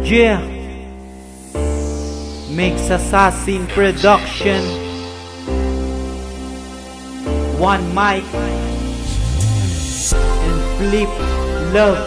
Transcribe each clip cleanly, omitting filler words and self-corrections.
Yeah, Mix Assassin Production. One mic and Flip Love.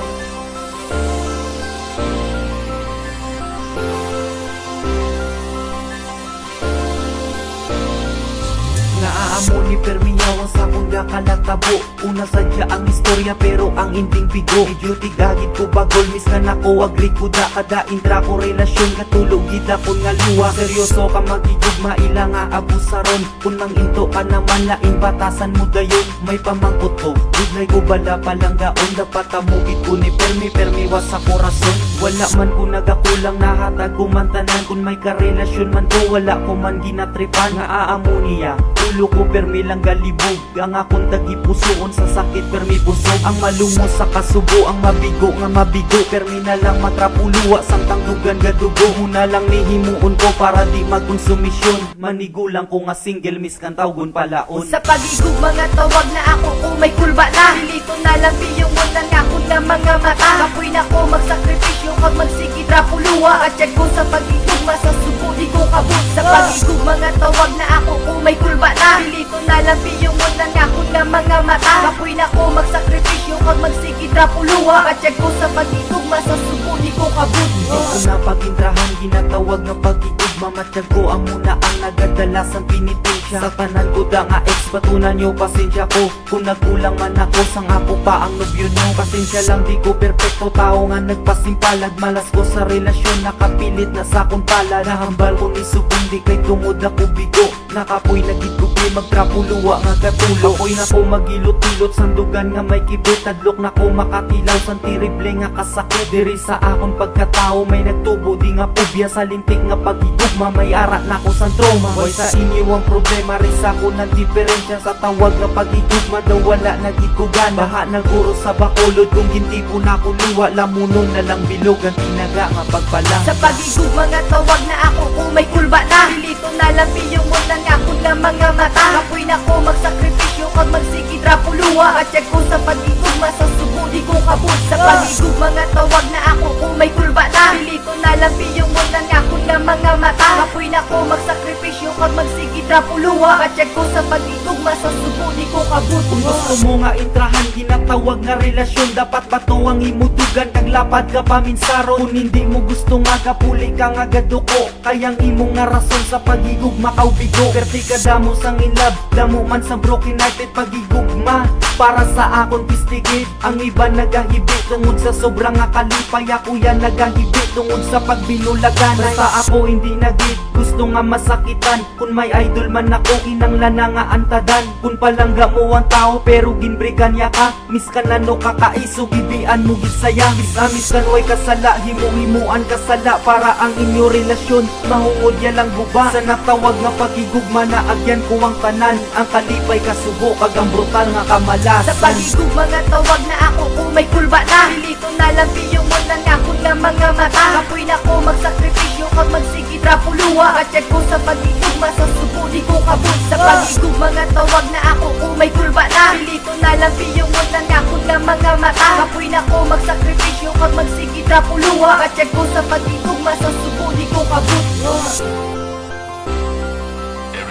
Naaamo ni Permiyaw ang sakong kalatabo. Una sadya ang istorya pero ang inding bigo. Medyo tigagit ko bagol miskan ako agri ko da kada intra ko relasyon katulog gida ko nga luwa. Seryoso ka magigugma ila nga abusaron. Kung mang into ka naman laing batasan mo dayon. May pamangkot ko Buglay ko bala palang gaon. Dapat amugit ko ni Permi was sa korason. Wala man ko nagakulang nahatag ko man tanan. Kung may karelasyon man ko wala ko man ginatripan. Nga aamo niya ulo ko Permi lang galibog. Ang akong tagipusoon sa sakit Permi busog. Ang malumos sa kasubo ang mabigo nga mabigo. Permi na lang matrapuluwa samtang dugan gadugo. Muna lang nihimuon ko para di magkonsumisyon. Manigo lang ko nga single miskan tawgon palaon. Sa pagigug mga tawag na ako kung may kulba na. Dilito na lang biyungon lang ako na mga mata. Kapoy na ko magsakripisyo kag magsikid rapuluwa. At check ko sa pagigug masasubo di ko kabut. Sa pagigug mga tawag na ako kung may kulba na. Dilito na lang biyungon lang ako na mga mata. Kapoy na ko magsakripisyo kag magsikid rapuluwa. At check ko sa pagigug masasubo di ko kabut. Dito na pagintrahan ginatawag na pagigug. Mamatsyag ko ang muna ang nagadalas ang pinitensya. Sa tanan ko da nga ex patunan nyo pasensya ko. Kung nagkulang man ako sang ako pa ang nobyo nyo. Pasensya lang di ko perfecto tao nga nagpasimpalad. Malas ko sa relasyon nakapilit na sa akong palad. Nahambal ko ni subong di kay tungod ako bigo. Nakapoy nagigupi magtrapuluwa nga katulo. Ako'y na ko magilot-ilot sandugan nga may kibot. Tadlok na ko makatilaw san tirible nga kasakit. Diri sa akong pagkatao may nagtubo di nga pubya sa lintik nga pagigug. Mamayara na ko sa trauma. Boy sa inyo ang problema rin sa ko ng diferensya. Sa tawag nga pagigug daw wala nagigugan. Baha naguro sa bakulod kung ginti po na ko luwa. Lamunon na lang bilog ang tinaga nga pagpalang. Sa pagigug mga tawag na ako kung may kulba na. Dilito na lang biyungon lang ako na mga mata. Kapoy na ko magsakripisyo kag magsikid rapuluwa. At check ko sa pagigug masasubo di ko kabut. Sa pagigug mga tawag na ako kung may kulba na. Dilito na lang biyungon lang ako na mga mata. Kapoy na ko magsakripisyo kag magsikid rapuluwa. At check ko sa pagigug masasubo di ko kabut. Kung gusto mo nga intrahan ginatawag nga relasyon. Dapat bato ang imudugan kag lapad ka paminsaron. Kung hindi mo gusto nga kapuli ka nga gaduko. Kayang imong nga rason sa pagigug makaubigo. Perti ka damo sang in love. Damo man sa broken hearted pagigugma. Para sa akong pistigit ang iba nagahibit. Tungod sa sobrang nga kalipay ako yan nagahibit. Tungod sa pagbinulagan sa ako hindi nagit. Gusto nga masakitan. Kung may idol man ako kinanglan na nga antadan. Kung palangga mo ang tao pero ginbrigan niya ka. Miskan na no kakaiso gibian mo gisaya. Miskan way kasala himuan kasala. Para ang inyo relasyon mahungod ya lang guba. Sa natawag nga pagigugma na agyan ko ang tanan. Ang kalipay kasubo kag ang brutal nga kamalasan. Sa pagigug mga tawag na ako kung may kulba na. Dilito na lang biyungon lang ako na mga mata. Kapoy na ko magsakripisyo kag magsikid rapuluwa. At check ko sa pagigug masasubo di ko kabut. Sa pagigug mga tawag na ako kung may kulba na. Dilito na lang biyungon lang ako na mga mata. Kapoy na ko magsakripisyo kag magsikid rapuluwa. At check ko sa pagigug masasubo di ko kabut.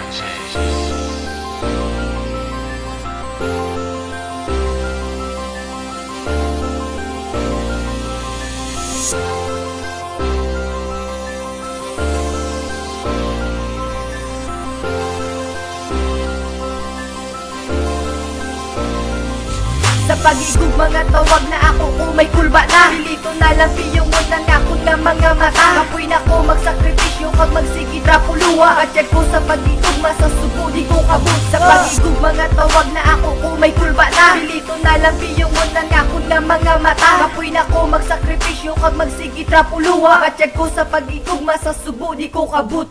Sa pagigug mga tawag na ako kung may kulba na. Dilito na lang biyungon lang ako na mga mata. Kapoy na ko magsakripisyo kag magsikid rapuluwa. At check ko sa pagigug masasubo di ko kabut. Sa pagigug mga tawag na ako kung may kulba na. Dilito na lang biyungon lang ako na mga mata. Kapoy na ko magsakripisyo kag magsikid rapuluwa. At check ko sa pagigug masasubo di ko kabut.